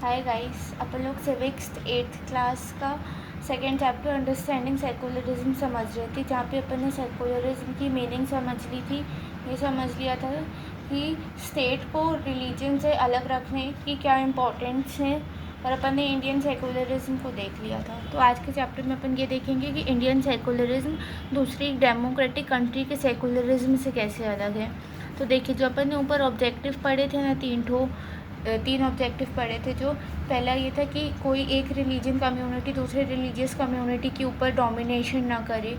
Hi guys, अपन लोग civics 8th class का second chapter understanding secularism समझ रहे थे, जहाँ पे अपन ने सेकुलरिज्म की मीनिंग समझ ली थी। ये समझ लिया था कि स्टेट को रिलीजन से अलग रखने की क्या इम्पोर्टेंस है, और अपन ने इंडियन सेकुलरिज्म को देख लिया था। तो आज के चैप्टर में अपन ये देखेंगे कि इंडियन सेकुलरिज्म दूसरी डेमोक्रेटिक कंट्री के सेकुलरिज्म से कैसे अलग है। तो देखिए, जो अपन ने ऊपर ऑब्जेक्टिव पढ़े थे ना, तीन ऑब्जेक्टिव पढ़े थे। जो पहला ये था कि कोई एक रिलीजन कम्युनिटी दूसरे रिलीजियस कम्युनिटी के ऊपर डोमिनेशन ना करे,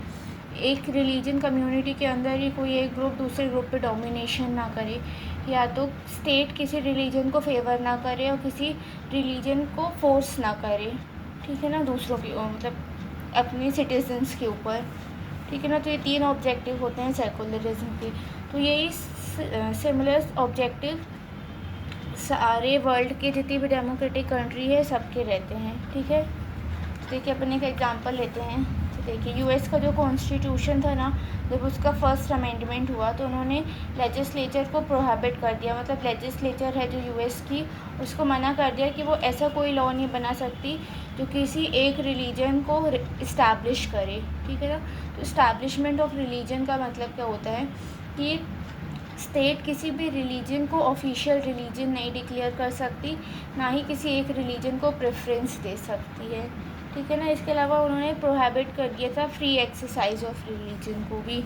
एक रिलीजन कम्युनिटी के अंदर ही कोई एक ग्रुप दूसरे ग्रुप पे डोमिनेशन ना करे, या तो स्टेट किसी रिलीजन को फेवर ना करे और किसी रिलीजन को फोर्स ना करे, ठीक है ना, दूसरों की मतलब अपने सिटीजन्स के ऊपर, ठीक है ना। तो ये तीन ऑब्जेक्टिव होते हैं सेकुलरिज्म के। तो यही सिमिलर ऑब्जेक्टिव सारे वर्ल्ड के जितनी भी डेमोक्रेटिक कंट्री है सबके रहते हैं, ठीक है। तो देखिए, अपन एक एग्जांपल लेते हैं। तो देखिए, यूएस का जो कॉन्स्टिट्यूशन था ना, जब उसका फर्स्ट अमेंडमेंट हुआ तो उन्होंने लेजिस्लेचर को प्रोहिबिट कर दिया। मतलब लेजिस्लेचर है जो यूएस की, उसको मना कर दिया कि वो ऐसा कोई लॉ नहीं बना सकती जो किसी एक रिलीजन को इस्टेब्लिश करे, ठीक है ना। तो इस्टेब्लिशमेंट ऑफ रिलीजन का मतलब क्या होता है कि स्टेट किसी भी रिलीजन को ऑफिशियल रिलीजन नहीं डिक्लेयर कर सकती, ना ही किसी एक रिलीजन को प्रेफरेंस दे सकती है, ठीक है ना। इसके अलावा उन्होंने प्रोहिबिट कर दिया था फ्री एक्सरसाइज ऑफ रिलीजन को भी।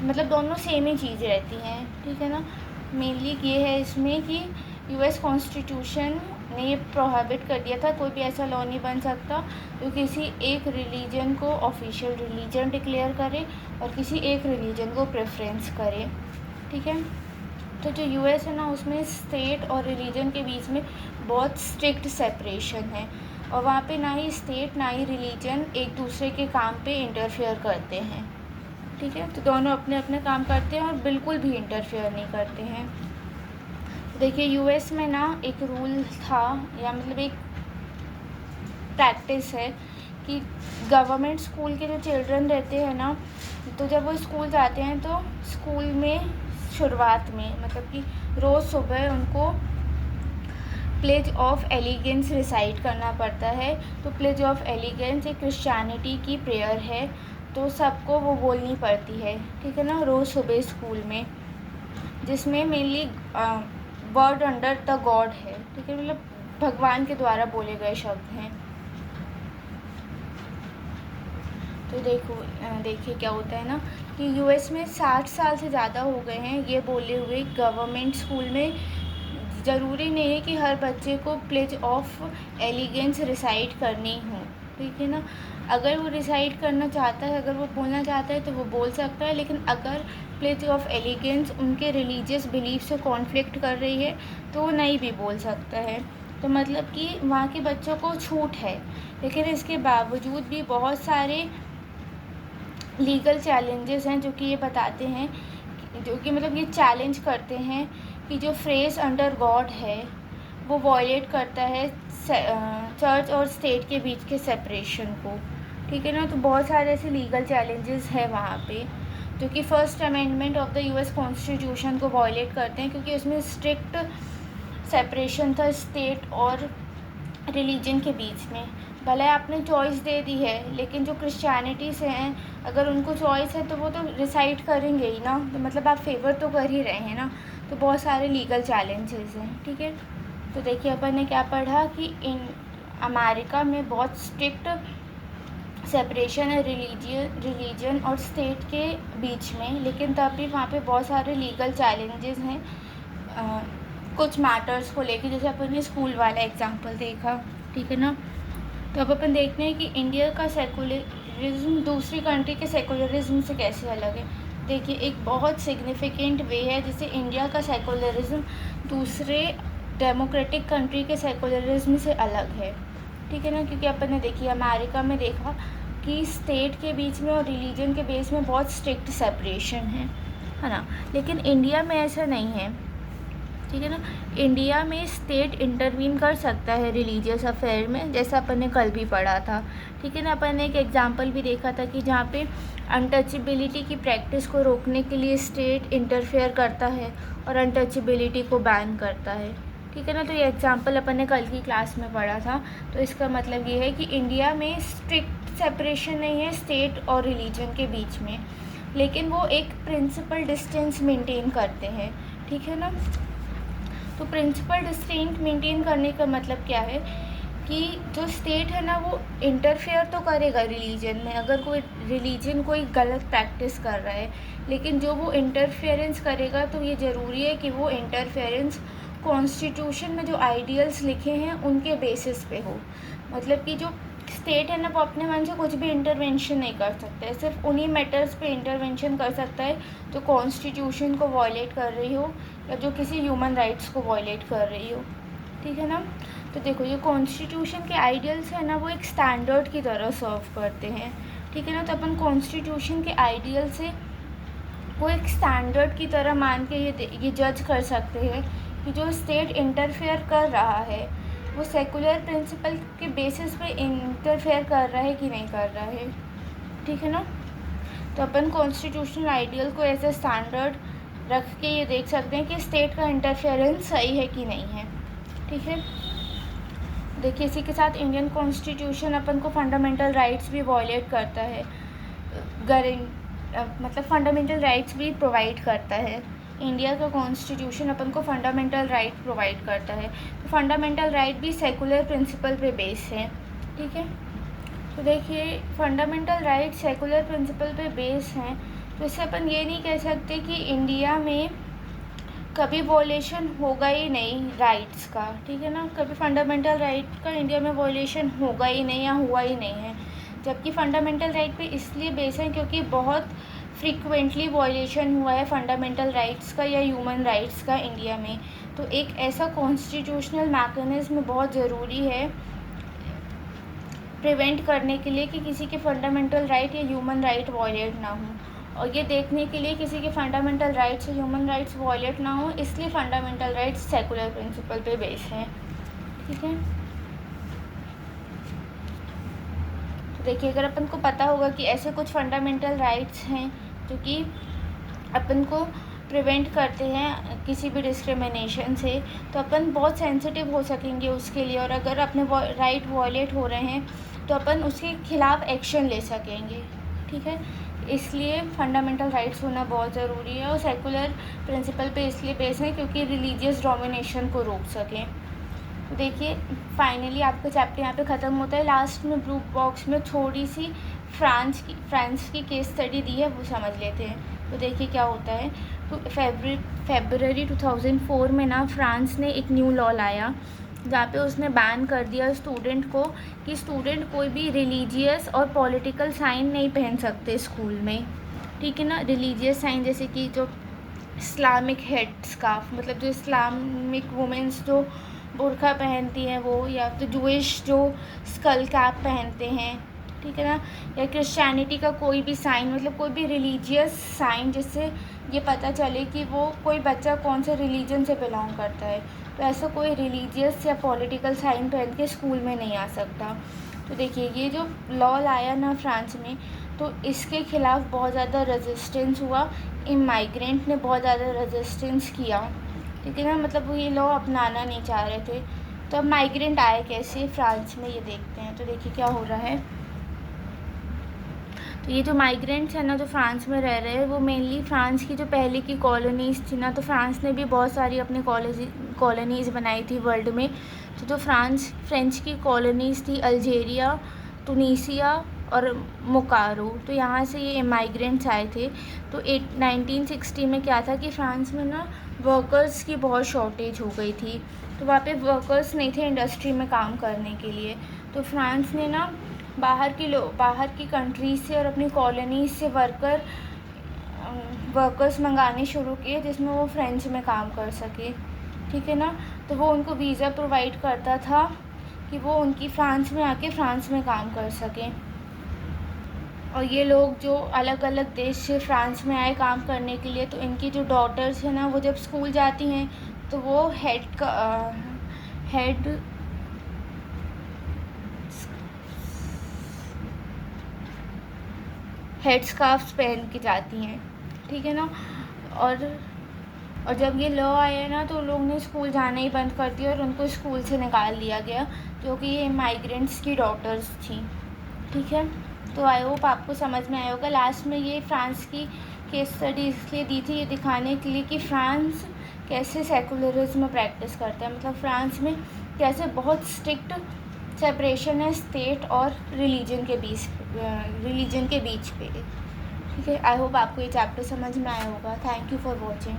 मतलब दोनों सेम ही चीज़ रहती हैं, ठीक है ना। मेनली ये है इसमें कि यूएस कॉन्स्टिट्यूशन ने ये प्रोहिबिट कर दिया था, कोई भी ऐसा लॉ नहीं बन सकता जो किसी एक रिलीजन को ऑफिशियल रिलीजन डिक्लेयर करे और किसी एक रिलीजन को प्रेफरेंस करे, ठीक है। तो जो यूएस है ना, उसमें स्टेट और रिलीजन के बीच में बहुत स्ट्रिक्ट सेपरेशन है, और वहाँ पे ना ही स्टेट ना ही रिलीजन एक दूसरे के काम पे इंटरफेयर करते हैं, ठीक है। तो दोनों अपने अपने काम करते हैं और बिल्कुल भी इंटरफेयर नहीं करते हैं। देखिए, यूएस में ना एक रूल था, या मतलब एक प्रैक्टिस है कि गवर्नमेंट स्कूल के जो चिल्ड्रन रहते हैं ना, तो जब वो स्कूल जाते हैं तो स्कूल में शुरुआत में मतलब कि रोज़ सुबह उनको प्लेज ऑफ एलिगेंस रिसाइट करना पड़ता है। तो प्लेज ऑफ एलिगेंस एक क्रिश्चियनिटी की प्रेयर है, तो सबको वो बोलनी पड़ती है, ठीक है ना, रोज़ सुबह स्कूल में, जिसमें mainly word under the God है, ठीक है, मतलब भगवान के द्वारा बोले गए शब्द हैं। तो देखिए क्या होता है ना कि यूएस में 60 साल से ज़्यादा हो गए हैं ये बोले हुए गवर्नमेंट स्कूल में ज़रूरी नहीं है कि हर बच्चे को प्लेज ऑफ एलिगेंस रिसाइट करनी हो, ठीक है ना। अगर वो रिसाइट करना चाहता है, अगर वो बोलना चाहता है तो वो बोल सकता है, लेकिन अगर प्लेज ऑफ एलिगेंस उनके रिलीजियस बिलीफ से कॉन्फ्लिक्ट कर रही है तो वो नहीं भी बोल सकता है। तो मतलब कि वहाँ के बच्चों को छूट है, लेकिन इसके बावजूद भी बहुत सारे लीगल चैलेंजेस हैं जो कि ये बताते हैं, जो कि मतलब ये चैलेंज करते हैं कि जो फ्रेज अंडर गॉड है वो वॉयलेट करता है चर्च और स्टेट के बीच के सेपरेशन को, ठीक है ना। तो बहुत सारे ऐसे लीगल चैलेंजेस हैं वहाँ पे जो कि first amendment of the US constitution को वॉयलेट करते हैं, क्योंकि उसमें स्ट्रिक्ट सेपरेशन था स्टेट और रिलीजन के बीच में। भले आपने चॉइस दे दी है, लेकिन जो क्रिश्चियनिटी से हैं, अगर उनको चॉइस है तो वो तो रिसाइड करेंगे ही ना, तो मतलब आप फेवर तो कर ही रहे हैं ना। तो बहुत सारे लीगल चैलेंजेस हैं, ठीक है। तो देखिए, अपन ने क्या पढ़ा कि इन अमेरिका में बहुत स्ट्रिक्ट सेपरेशन है रिलीजन और स्टेट के बीच में, लेकिन तब भी वहाँ पे बहुत सारे लीगल चैलेंजेस हैं कुछ मैटर्स को लेके, जैसे अपन ने स्कूल वाला एग्जांपल देखा, ठीक है ना। तो अब अपन देखते हैं कि इंडिया का सेकुलरिज्म दूसरी कंट्री के सेकुलरिज्म से कैसे अलग है। देखिए, एक बहुत सिग्निफिकेंट वे है जिससे इंडिया का सेकुलरिज्म दूसरे डेमोक्रेटिक कंट्री के सेकुलरिज्म से अलग है, ठीक है ना। क्योंकि अपन ने देखिए अमेरिका में देखा कि स्टेट के बीच में और रिलीजन के बेस में बहुत स्ट्रिक्ट सेपरेशन है ना, लेकिन इंडिया में ऐसा नहीं है, ठीक है ना। इंडिया में स्टेट इंटरवीन कर सकता है रिलीजियस अफेयर में, जैसा अपन ने कल भी पढ़ा था, ठीक है ना। अपन ने एक एग्जांपल भी देखा था कि जहाँ पे अनटचेबिलिटी की प्रैक्टिस को रोकने के लिए स्टेट इंटरफेयर करता है और अनटचेबिलिटी को बैन करता है, ठीक है ना। तो ये एग्जाम्पल अपन ने कल की क्लास में पढ़ा था। तो इसका मतलब ये है कि इंडिया में स्ट्रिक्ट सेपरेशन नहीं है स्टेट और रिलीजन के बीच में, लेकिन वो एक प्रिंसिपल डिस्टेंस मेंटेन करते हैं। ठीक है ना। तो प्रिंसिपल डिस्टेंस मेंटेन करने का मतलब क्या है कि जो स्टेट है ना वो इंटरफेयर तो करेगा रिलीजन में, अगर कोई रिलीजन कोई गलत प्रैक्टिस कर रहा है, लेकिन जो वो इंटरफेरेंस करेगा तो ये ज़रूरी है कि वो इंटरफेरेंस कॉन्स्टिट्यूशन में जो आइडियल्स लिखे हैं उनके बेसिस पे हो। मतलब कि जो स्टेट है ना वो अपने मन से कुछ भी इंटरवेंशन नहीं कर सकता है, सिर्फ उन्हीं मैटर्स पे इंटरवेंशन कर सकता है जो कॉन्स्टिट्यूशन को वॉयलेट कर रही हो या जो किसी ह्यूमन राइट्स को वॉयलेट कर रही हो। ठीक है ना। तो देखो ये कॉन्स्टिट्यूशन के आइडियल्स है ना वो एक स्टैंडर्ड की तरह सर्व करते हैं। ठीक है ना। तो अपन कॉन्स्टिट्यूशन के आइडियल से वो एक स्टैंडर्ड की तरह मान के ये जज कर सकते हैं कि जो स्टेट इंटरफेयर कर रहा है वो सेकुलर प्रिंसिपल के बेसिस पे इंटरफेयर कर रहा है कि नहीं कर रहा है। ठीक है ना। तो अपन कॉन्स्टिट्यूशनल आइडियल को एज ए स्टैंडर्ड रख के ये देख सकते हैं कि स्टेट का इंटरफेरेंस सही है कि नहीं है। ठीक है। देखिए इसी के साथ इंडियन कॉन्स्टिट्यूशन अपन को फंडामेंटल राइट्स भी वॉयलेट करता है, मतलब फंडामेंटल राइट्स भी प्रोवाइड करता है। इंडिया का कॉन्स्टिट्यूशन अपन को फंडामेंटल राइट प्रोवाइड करता है। तो फंडामेंटल राइट भी सेकुलर प्रिंसिपल पे बेस है। ठीक है। तो देखिए फंडामेंटल राइट सेकुलर प्रिंसिपल पे बेस हैं, तो इससे अपन ये नहीं कह सकते कि इंडिया में कभी वॉयलेशन होगा ही नहीं राइट्स का। ठीक है ना। कभी फंडामेंटल राइट का इंडिया में वॉयलेशन होगा ही नहीं या हुआ ही नहीं है, जबकि फंडामेंटल राइट पे इसलिए बेस है क्योंकि बहुत फ्रीक्वेंटली वॉयलेशन हुआ है फंडामेंटल राइट्स का या ह्यूमन राइट्स का इंडिया में। तो एक ऐसा कॉन्स्टिट्यूशनल मैकेनिज्म बहुत ज़रूरी है प्रिवेंट करने के लिए कि किसी के फंडामेंटल राइट या ह्यूमन राइट वॉयलेट ना हो, और ये देखने के लिए किसी के फंडामेंटल राइट्स या ह्यूमन राइट्स वॉयलेट ना हो, इसलिए फंडामेंटल राइट्स सेकुलर प्रिंसिपल पे बेस हैं। ठीक है। तो देखिए अगर अपन को पता होगा कि ऐसे कुछ फंडामेंटल राइट्स हैं जो कि अपन को प्रिवेंट करते हैं किसी भी डिस्क्रिमिनेशन से, तो अपन बहुत सेंसिटिव हो सकेंगे उसके लिए, और अगर अपने राइट वॉयलेट हो रहे हैं तो अपन उसके खिलाफ एक्शन ले सकेंगे। ठीक है। इसलिए फंडामेंटल राइट्स होना बहुत ज़रूरी है, और सेकुलर प्रिंसिपल पे इसलिए बेस है क्योंकि रिलीजियस डोमिनेशन को रोक सकें। तो देखिए फाइनली आपका चैप्टर यहाँ पे ख़त्म होता है। लास्ट में ब्लू बॉक्स में थोड़ी सी फ्रांस की केस स्टडी दी है, वो समझ लेते हैं। तो देखिए क्या होता है। तो फेबररी 2004 में ना फ्रांस ने एक न्यू लॉ लाया जहाँ पे उसने बैन कर दिया स्टूडेंट को कि स्टूडेंट कोई भी रिलीजियस और पॉलिटिकल साइन नहीं पहन सकते स्कूल में। ठीक है ना। रिलीजियस साइन जैसे कि जो इस्लामिक हेड स्कार्फ, मतलब जो इस्लामिक वुमेंस जो बुर्का पहनती हैं वो, या तो जूइश जो स्कल कैप पहनते हैं। ठीक है ना। या क्रिश्चियनिटी का कोई भी साइन, मतलब कोई भी रिलीजियस साइन जिससे ये पता चले कि वो कोई बच्चा कौन से रिलीजन से बिलोंग करता है, तो ऐसा कोई रिलीजियस या पॉलिटिकल साइन पहन के स्कूल में नहीं आ सकता। तो देखिए ये जो लॉ लाया ना फ्रांस में, तो इसके ख़िलाफ़ बहुत ज़्यादा रेजिस्टेंस हुआ, इमाइग्रेंट ने बहुत ज़्यादा रेजिस्टेंस किया। ठीक है ना। मतलब वो ये लॉ अपनाना नहीं चाह रहे थे। तो अब माइग्रेंट आए कैसे फ्रांस में, ये देखते हैं। तो देखिए क्या हो रहा है। तो ये जो माइग्रेंट्स हैं ना जो फ्रांस में रह रहे हैं, वो मेनली फ्रांस की जो पहले की कॉलोनीज़ थी ना, तो फ्रांस ने भी बहुत सारी अपनी कॉलोनीज़ बनाई थी वर्ल्ड में। तो जो फ्रेंच की कॉलोनीज़ थी अल्जेरिया, तुनीसिया और मोकारो, तो यहाँ से ये इमाइग्रेंट्स आए थे। तो 1960 में क्या था कि फ्रांस में ना वर्कर्स की बहुत शॉर्टेज हो गई थी, तो वहाँ पे वर्कर्स नहीं थे इंडस्ट्री में काम करने के लिए। तो फ्रांस ने ना बाहर की कंट्रीज से और अपनी कॉलोनीज से वर्कर्स मंगाने शुरू किए जिसमें वो फ्रेंच में काम कर सके। ठीक है ना। तो वो उनको वीज़ा प्रोवाइड करता था कि वो उनकी फ्रांस में आके फ्रांस में काम कर सकें। और ये लोग जो अलग अलग देश से फ्रांस में आए काम करने के लिए, तो इनकी जो डॉटर्स हैं ना वो जब स्कूल जाती हैं तो वो हेड स्कार्फ्स पहन के जाती हैं। ठीक है ना। और और जब ये लॉ आया ना तो लोग ने स्कूल जाना ही बंद कर दिया और उनको स्कूल से निकाल दिया गया, जो कि ये माइग्रेंट्स की डॉटर्स थी। ठीक है, तो आई होप आपको समझ में आया होगा। लास्ट में ये फ्रांस की केस स्टडी इसलिए दी थी, ये दिखाने के लिए कि फ्रांस कैसे सेकुलरिज्म प्रैक्टिस करता है, मतलब फ्रांस में कैसे बहुत स्ट्रिक्ट सेपरेशन है स्टेट और रिलीजन के बीच पे। ठीक है, आई होप आपको ये चैप्टर समझ में आया होगा। Thank you for watching.